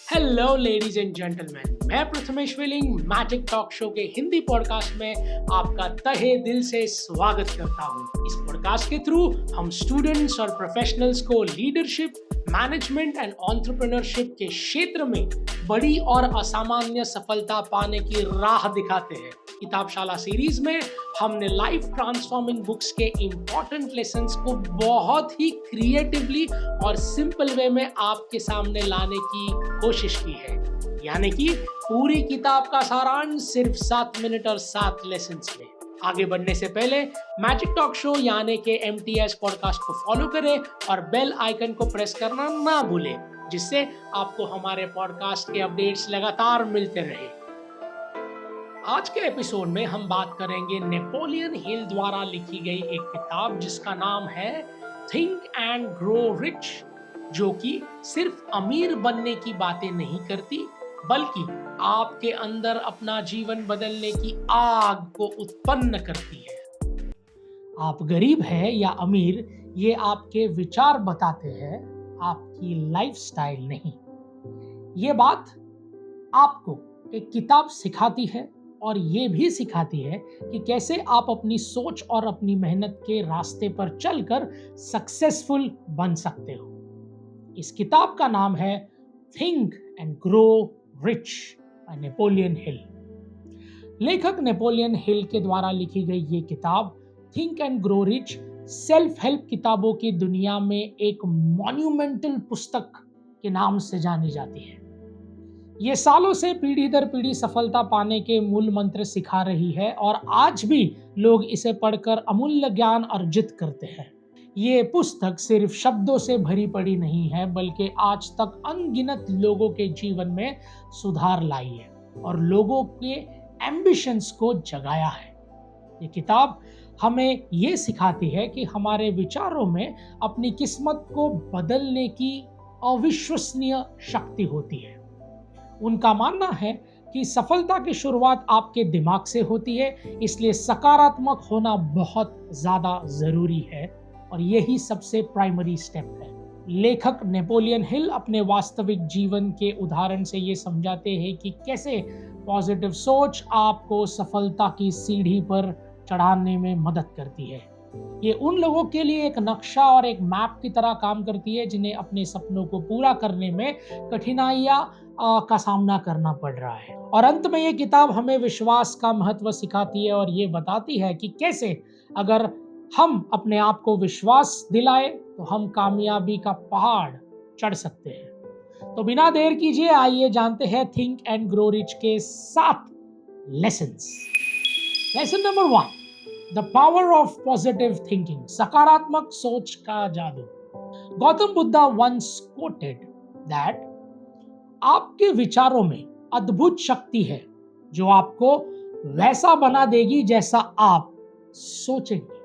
Hello ladies and gentleman, मैं Prathamesh willing magic talk show के Hindi podcast में आपका तहे दिल से स्वागत करता हूं। इस पॉडकास्ट के थ्रू हम स्टूडेंट्स और प्रोफेशनल्स को लीडरशिप, मैनेजमेंट एंड एंटरप्रेन्योरशिप के क्षेत्र में बड़ी और असामान्य सफलता पाने की राह दिखाते हैं। किताबशाला सीरीज में हमने लाइफ ट्रांसफॉर्मिंग बुक्स के इम्पोर्टेंट लेसन्स को बहुत ही क्रिएटिवली और सिंपल वे में आपके सामने लाने की कोशिश की है। यानी कि पूरी किताब का सारांश सिर्फ 7 मिनट और 7 लेसन्स में। आगे बढ़ने से पहले मैजिक टॉक शो यानी के MTS पॉडकास्ट को फॉलो करें और बेल आइकन को प्रेस करना ना भूलें, जिससे आपको हमारे पॉडकास्ट के अपडेट्स लगातार मिलते रहे। आज के एपिसोड में हम बात करेंगे नेपोलियन हिल द्वारा लिखी गई एक किताब जिसका नाम है थिंक एंड ग्रो रिच, जो कि सिर्फ अमीर बनने की बातें नहीं करती बल्कि आपके अंदर अपना जीवन बदलने की आग को उत्पन्न करती है। आप गरीब हैं या अमीर, ये आपके विचार बताते हैं, आपकी लाइफस्टाइल नहीं। ये बात आपको एक किताब सिखाती है और ये भी सिखाती है कि कैसे आप अपनी सोच और अपनी मेहनत के रास्ते पर चलकर सक्सेसफुल बन सकते हो। इस किताब का नाम है think and grow rich by Napoleon Hill. लेखक नेपोलियन हिल के द्वारा लिखी गई ये किताब think and grow rich self help किताबों की दुनिया में एक मॉन्यूमेंटल पुस्तक के नाम से जानी जाती है। ये सालों से पीढ़ी दर पीढ़ी सफलता पाने के मूल मंत्र सिखा रही है और आज भी लोग इसे पढ़कर अमूल्य ज्ञान अर्जित करते हैं। ये पुस्तक सिर्फ शब्दों से भरी पड़ी नहीं है, बल्कि आज तक अनगिनत लोगों के जीवन में सुधार लाई है और लोगों के एम्बिशंस को जगाया है। ये किताब हमें ये सिखाती है कि हमारे विचारों में अपनी किस्मत को बदलने की अविश्वसनीय शक्ति होती है। उनका मानना है कि सफलता की शुरुआत आपके दिमाग से होती है, इसलिए सकारात्मक होना बहुत ज़्यादा ज़रूरी है और यही सबसे प्राइमरी स्टेप है। लेखक नेपोलियन हिल अपने वास्तविक जीवन के उदाहरण से ये समझाते हैं कि कैसे पॉजिटिव सोच आपको सफलता की सीढ़ी पर चढ़ाने में मदद करती है। ये उन लोगों के लिए एक नक्शा और एक मैप की तरह काम करती है जिन्हें अपने सपनों को पूरा करने में कठिनाइयां का सामना करना पड़ रहा है। और अंत में ये किताब हमें विश्वास का महत्व सिखाती है और ये बताती है कि कैसे अगर हम अपने आप को विश्वास दिलाए तो हम कामयाबी का पहाड़ चढ़ सकते हैं। तो बिना देर कीजिए आइए जानते हैं थिंक एंड ग्रो रिच के 7 lessons. Lesson number 1, the power of positive thinking, सकारात्मक सोच का जादू। Gautam Buddha once quoted that आपके विचारों में अद्भुत शक्ति है जो आपको वैसा बना देगी जैसा आप सोचेंगे।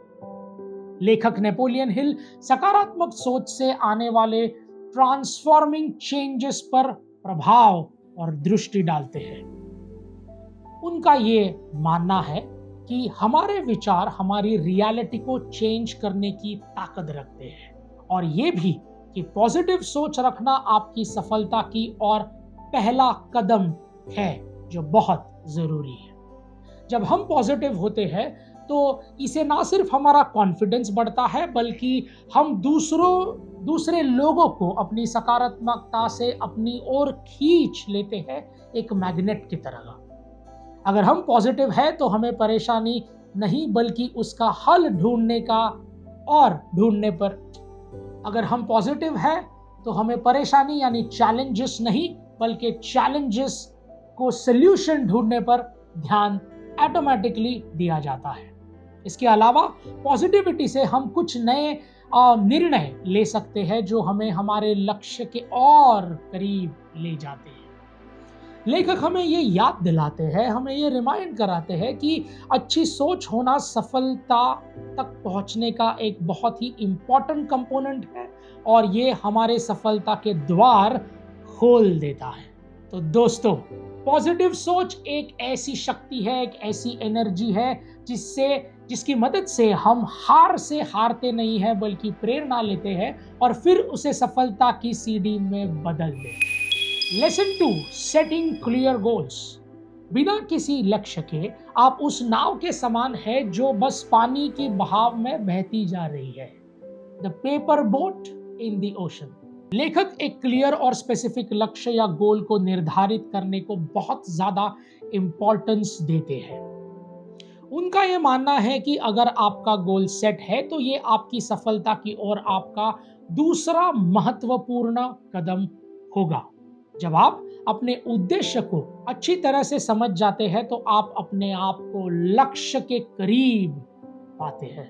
लेखक नेपोलियन हिल सकारात्मक सोच से आने वाले ट्रांसफॉर्मिंग चेंजेस पर प्रभाव और दृष्टि डालते हैं। उनका ये मानना है कि हमारे विचार हमारी रियलिटी को चेंज करने की ताकत रखते हैं और ये भी कि पॉजिटिव सोच रखना आपकी सफलता की ओर पहला कदम है जो बहुत जरूरी है। जब हम पॉजिटिव होते हैं तो इसे ना सिर्फ हमारा कॉन्फिडेंस बढ़ता है बल्कि हम दूसरे लोगों को अपनी सकारात्मकता से अपनी ओर खींच लेते हैं, एक मैग्नेट की तरह। अगर हम पॉजिटिव है तो हमें परेशानी नहीं बल्कि उसका हल ढूंढने पर, अगर हम पॉजिटिव है तो हमें परेशानी यानी चैलेंजेस नहीं बल्कि चैलेंजेस को सल्यूशन ढूंढने पर ध्यान ऑटोमेटिकली दिया जाता है। इसके अलावा पॉजिटिविटी से हम कुछ नए निर्णय ले सकते हैं जो हमें हमारे लक्ष्य के और करीब ले जाते हैं। लेखक हमें ये याद दिलाते हैं, हमें ये रिमाइंड कराते हैं कि अच्छी सोच होना सफलता तक पहुंचने का एक बहुत ही इम्पोर्टेंट कंपोनेंट है और ये हमारे सफलता के द्वार खोल देता है। तो दोस्तों, पॉजिटिव सोच एक ऐसी शक्ति है, एक ऐसी एनर्जी है जिसकी मदद से हम हार से हारते नहीं हैं बल्कि प्रेरणा लेते हैं और फिर उसे सफलता की सीढ़ी में बदल देते हैं। Lesson 2, setting clear goals. बिना किसी लक्ष्य के आप उस नाव के समान है जो बस पानी के बहाव में बहती जा रही है। The paper boat in the ocean. लेखक एक क्लियर और स्पेसिफिक लक्ष्य या गोल को निर्धारित करने को बहुत ज्यादा इंपॉर्टेंस देते हैं। उनका यह मानना है कि अगर आपका गोल सेट है तो ये आपकी सफलता की ओर आपका दूसरा महत्वपूर्ण कदम होगा। जब आप अपने उद्देश्य को अच्छी तरह से समझ जाते हैं तो आप अपने आप को लक्ष्य के करीब पाते हैं।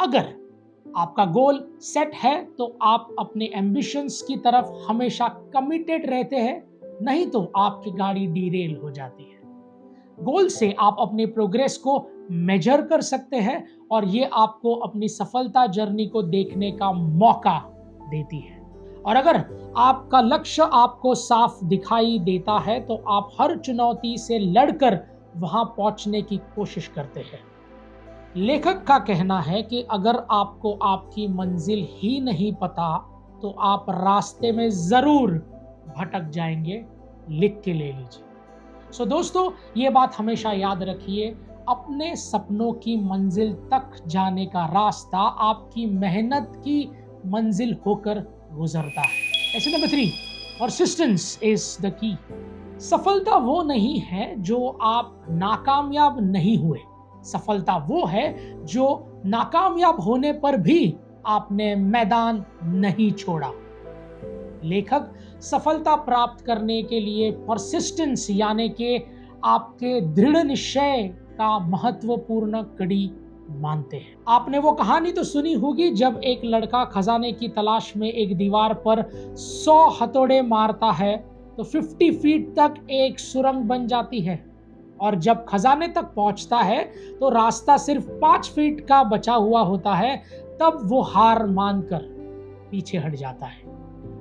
अगर आपका गोल सेट है तो आप अपने एम्बिशंस की तरफ हमेशा कमिटेड रहते हैं, नहीं तो आपकी गाड़ी डीरेल हो जाती है। गोल से आप अपने प्रोग्रेस को मेजर कर सकते हैं और ये आपको अपनी सफलता जर्नी को देखने का मौका देती है। और अगर आपका लक्ष्य आपको साफ दिखाई देता है तो आप हर चुनौती से लड़कर वहां पहुंचने की कोशिश करते हैं। लेखक का कहना है कि अगर आपको आपकी मंजिल ही नहीं पता तो आप रास्ते में जरूर भटक जाएंगे। लिख के ले लीजिए। दोस्तों, ये बात हमेशा याद रखिए, अपने सपनों की मंजिल तक जाने का रास्ता आपकी मेहनत की मंजिल होकर गुजरता है। ऐसे number 3, persistence is the key. सफलता वो नहीं है जो आप नाकामयाब नहीं हुए, सफलता वो है जो नाकामयाब होने पर भी आपने मैदान नहीं छोड़ा। लेखक सफलता प्राप्त करने के लिए परसिस्टेंस यानी कि आपके दृढ़ निश्चय का महत्वपूर्ण कड़ी मानते हैं। आपने वो कहानी तो सुनी होगी जब एक लड़का खजाने की तलाश में एक दीवार पर 100 हथौड़े मारता है तो 50 फीट तक एक सुरंग बन जाती है, और जब खजाने तक पहुंचता है तो रास्ता सिर्फ 5 फीट का बचा हुआ होता है। तब वो हार मानकर पीछे हट जाता है,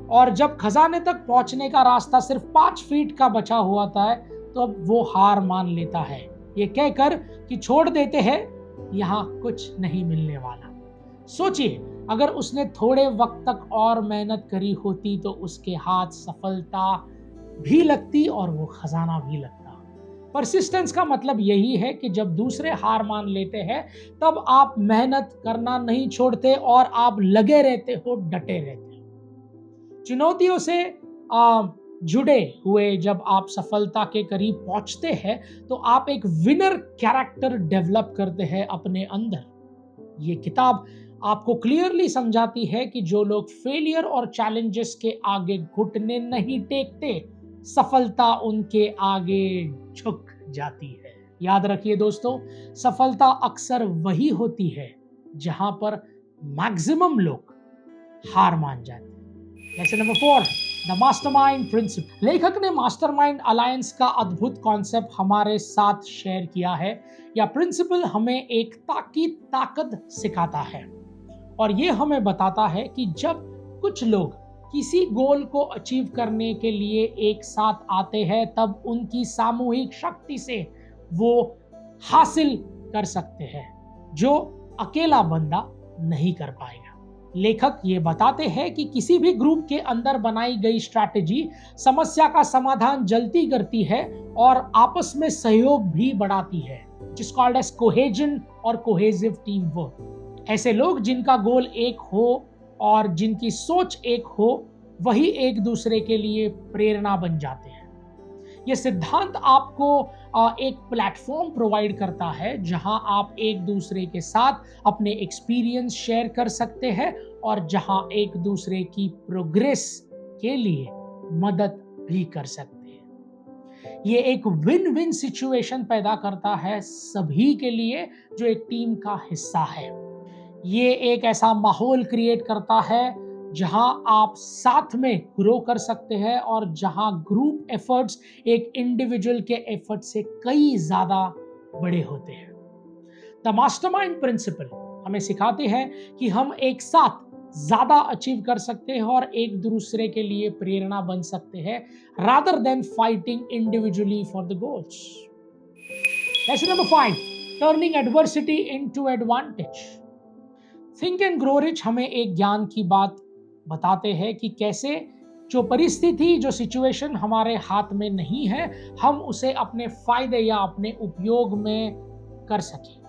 और जब खजाने तक पहुंचने का रास्ता सिर्फ 5 फीट का बचा हुआ था तो अब वो हार मान लेता है, ये कहकर कि छोड़ देते हैं, यहाँ कुछ नहीं मिलने वाला। सोचिए, अगर उसने थोड़े वक्त तक और मेहनत करी होती तो उसके हाथ सफलता भी लगती और वो खजाना भी लगता। परसिस्टेंस का मतलब यही है कि जब दूसरे हार मान लेते हैं तब आप मेहनत करना नहीं छोड़ते और आप लगे रहते हो, डटे रहते हो। चुनौतियों से जुड़े हुए जब आप सफलता के करीब पहुंचते हैं तो आप एक विनर कैरेक्टर डेवलप करते हैं अपने अंदर। ये किताब आपको क्लियरली समझाती है कि जो लोग फेलियर और चैलेंजेस के आगे घुटने नहीं टेकते, सफलता उनके आगे झुक जाती है। याद रखिए दोस्तों, सफलता अक्सर वही होती है जहां पर मैक्सिमम लोग हार मान जाते हैं। Lesson number 4, the mastermind principle. लेखक ने मास्टरमाइंड अलायंस का अद्भुत कॉन्सेप्ट हमारे साथ शेयर किया है। या प्रिंसिपल हमें एकता की ताकत सिखाता है और ये हमें बताता है कि जब कुछ लोग किसी गोल को अचीव करने के लिए एक साथ आते हैं तब उनकी सामूहिक शक्ति से वो हासिल कर सकते हैं जो अकेला बंदा नहीं कर पाएगा। लेखक ये बताते हैं कि किसी भी ग्रुप के अंदर बनाई गई स्ट्रैटेजी समस्या का समाधान जल्दी करती है और आपस में सहयोग भी बढ़ाती है, जिस कॉल्ड एज कोहेजन और कोहेसिव टीम वर्क। ऐसे लोग जिनका गोल एक हो और जिनकी सोच एक हो, वही एक दूसरे के लिए प्रेरणा बन जाते हैं। यह सिद्धांत आपको एक प्लेटफॉर्म प्रोवाइड करता है जहां आप एक दूसरे के साथ अपने एक्सपीरियंस शेयर कर सकते हैं और जहां एक दूसरे की प्रोग्रेस के लिए मदद भी कर सकते हैं। ये एक विन विन सिचुएशन पैदा करता है सभी के लिए जो एक टीम का हिस्सा है। ये एक ऐसा माहौल क्रिएट करता है जहां आप साथ में ग्रो कर सकते हैं और जहां ग्रुप एफर्ट्स एक इंडिविजुअल के एफर्ट से कई ज्यादा बड़े होते हैं। द मास्टरमाइंड प्रिंसिपल हमें सिखाते हैं कि हम एक साथ ज्यादा अचीव कर सकते हैं और एक दूसरे के लिए प्रेरणा बन सकते हैं rather than fighting individually for the goals. Lesson number 5, turning adversity into advantage. Think and grow rich हमें एक ज्ञान की बात बताते हैं कि कैसे जो परिस्थिति, जो सिचुएशन हमारे हाथ में नहीं है, हम उसे अपने फायदे या अपने उपयोग में कर सकें।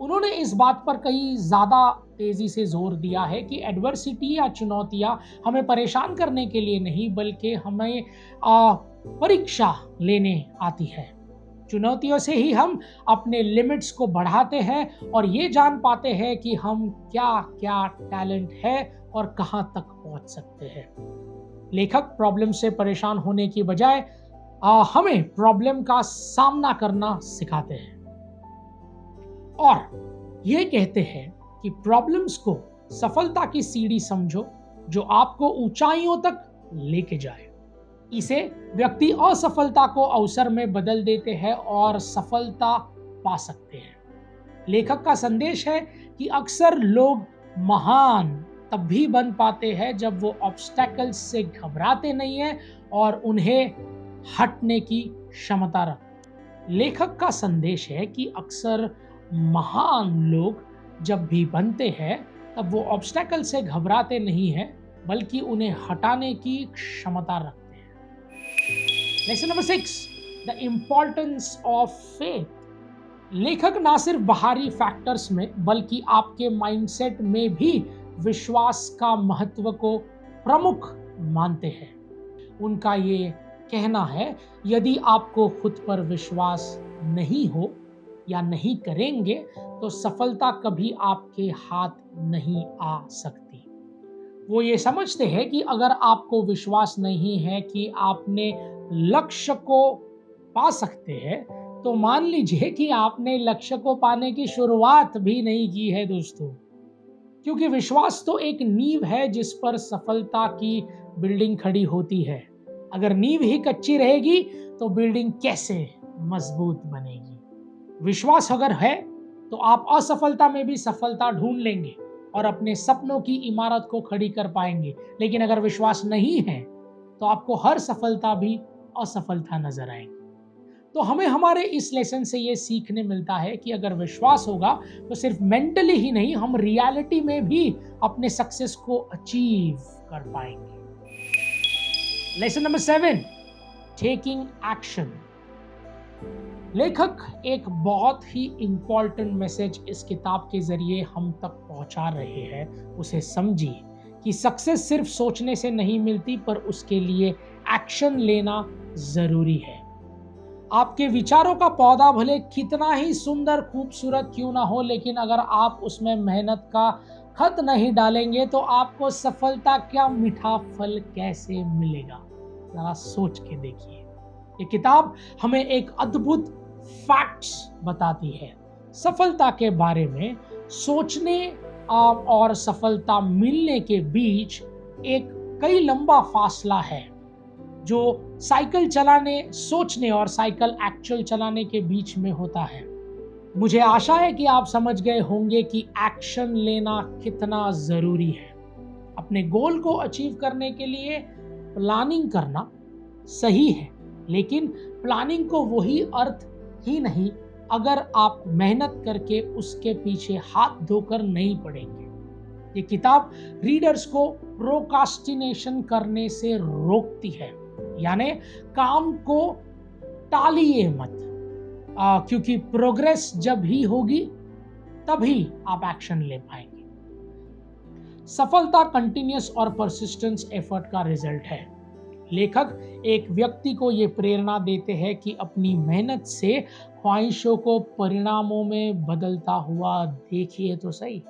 उन्होंने इस बात पर कई ज़्यादा तेज़ी से जोर दिया है कि एडवर्सिटी या चुनौतियाँ हमें परेशान करने के लिए नहीं, बल्कि हमें परीक्षा लेने आती है। चुनौतियों से ही हम अपने लिमिट्स को बढ़ाते हैं और ये जान पाते हैं कि हम क्या क्या टैलेंट है और कहाँ तक पहुँच सकते हैं। लेखक प्रॉब्लम से परेशान होने की बजाय हमें प्रॉब्लम का सामना करना सिखाते हैं और ये कहते हैं कि प्रॉब्लम्स को सफलता की सीढ़ी समझो जो आपको ऊंचाइयों तक लेके जाए। इसे व्यक्ति असफलता को अवसर में बदल देते हैं और सफलता पा सकते हैं। लेखक का संदेश है कि अक्सर लोग महान तब भी बन पाते हैं जब वो ऑब्स्टेकल्स से घबराते नहीं हैं और उन्हें हटने की क्षमता रखते। लेखक का संदेश है कि अक्सर महान लोग जब भी बनते हैं तब वो ऑब्स्टेकल से घबराते नहीं हैं, बल्कि उन्हें हटाने की क्षमता रखते हैं। Lesson number 6, the importance of faith. लेखक ना सिर्फ बाहरी फैक्टर्स में बल्कि आपके माइंडसेट में भी विश्वास का महत्व को प्रमुख मानते हैं। उनका ये कहना है, यदि आपको खुद पर विश्वास नहीं हो या नहीं करेंगे तो सफलता कभी आपके हाथ नहीं आ सकती। वो ये समझते हैं कि अगर आपको विश्वास नहीं है कि आपने लक्ष्य को पा सकते हैं, तो मान लीजिए कि आपने लक्ष्य को पाने की शुरुआत भी नहीं की है दोस्तों। क्योंकि विश्वास तो एक नींव है जिस पर सफलता की बिल्डिंग खड़ी होती है। अगर नींव ही कच्ची रहेगी तो बिल्डिंग कैसे मजबूत बनेगी। विश्वास अगर है तो आप असफलता में भी सफलता ढूंढ लेंगे और अपने सपनों की इमारत को खड़ी कर पाएंगे। लेकिन अगर विश्वास नहीं है तो आपको हर सफलता भी असफलता नजर आएगी। तो हमें हमारे इस लेसन से ये सीखने मिलता है कि अगर विश्वास होगा तो सिर्फ मेंटली ही नहीं, हम रियलिटी में भी अपने सक्सेस को अचीव कर पाएंगे। Lesson number 7, taking action. लेखक एक बहुत ही इंपॉर्टेंट मैसेज इस किताब के जरिए हम तक पहुंचा रहे हैं। उसे समझिए कि सक्सेस सिर्फ सोचने से नहीं मिलती, पर उसके लिए एक्शन लेना जरूरी है। आपके विचारों का पौधा भले कितना ही सुंदर खूबसूरत क्यों ना हो, लेकिन अगर आप उसमें मेहनत का खत नहीं डालेंगे तो आपको सफलता क्या मीठा फल कैसे मिलेगा। जरा सोच के देखिए। ये किताब हमें एक अद्भुत फैक्ट्स बताती है सफलता के बारे में। सोचने और सफलता मिलने के बीच एक कई लंबा फासला है जो साइकिल चलाने, सोचने और साइकिल एक्चुअल चलाने के बीच में होता है। मुझे आशा है कि आप समझ गए होंगे कि एक्शन लेना कितना जरूरी है। अपने गोल को अचीव करने के लिए प्लानिंग करना सही है, लेकिन प्लानिंग को वही अर्थ ही नहीं अगर आप मेहनत करके उसके पीछे हाथ धोकर नहीं पड़ेंगे। ये किताब रीडर्स को प्रोकास्टिनेशन करने से रोकती है, यानी काम को टालिए मत, क्योंकि प्रोग्रेस जब ही होगी तभी आप एक्शन ले पाएंगे। सफलता कंटिन्यूअस और परसिस्टेंस एफर्ट का रिजल्ट है। लेखक एक व्यक्ति को ये प्रेरणा देते हैं कि अपनी मेहनत से ख्वाहिशों को परिणामों में बदलता हुआ देखिए तो सही।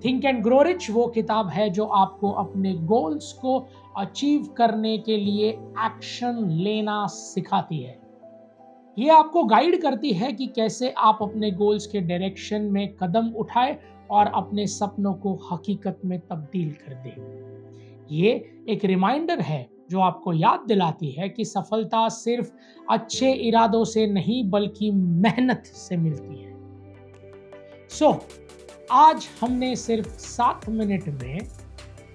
थिंक एंड ग्रो रिच वो किताब है जो आपको अपने गोल्स को अचीव करने के लिए एक्शन लेना सिखाती है। ये आपको गाइड करती है कि कैसे आप अपने गोल्स के डायरेक्शन में कदम उठाए और अपने सपनों को हकीकत में तब्दील कर दे। ये एक रिमाइंडर है जो आपको याद दिलाती है कि सफलता सिर्फ अच्छे इरादों से नहीं बल्कि मेहनत से मिलती है। आज हमने सिर्फ 7 मिनट में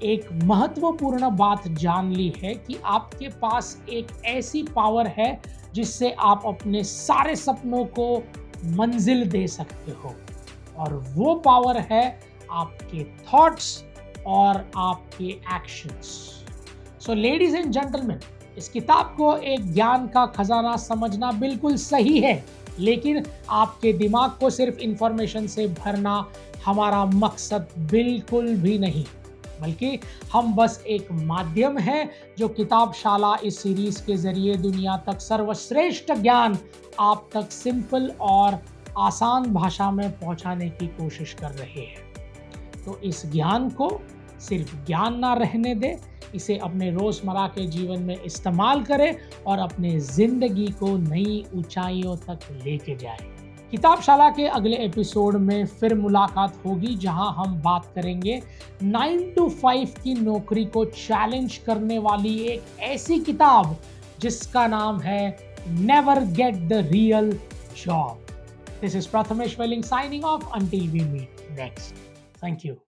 एक महत्वपूर्ण बात जान ली है कि आपके पास एक ऐसी पावर है जिससे आप अपने सारे सपनों को मंजिल दे सकते हो, और वो पावर है आपके थॉट्स और आपके actions. So ladies and gentleman, इस किताब को एक ज्ञान का खजाना समझना बिल्कुल सही है, लेकिन आपके दिमाग को सिर्फ इंफॉर्मेशन से भरना हमारा मकसद बिल्कुल भी नहीं, बल्कि हम बस एक माध्यम है जो किताबशाला इस सीरीज के जरिए दुनिया तक सर्वश्रेष्ठ ज्ञान आप तक सिंपल और आसान भाषा में पहुंचाने की कोशिश कर रहे हैं। तो इस ज्ञान को सिर्फ ज्ञान ना रहने दे, इसे अपने रोजमर्रा के जीवन में इस्तेमाल करें और अपने जिंदगी को नई ऊंचाइयों तक लेके जाए। किताबशाला के अगले एपिसोड में फिर मुलाकात होगी, जहां हम बात करेंगे 9 to 5 की नौकरी को चैलेंज करने वाली एक ऐसी किताब जिसका नाम है never get the real job. This is Prathamesh Veling signing off until we meet next. Thank you.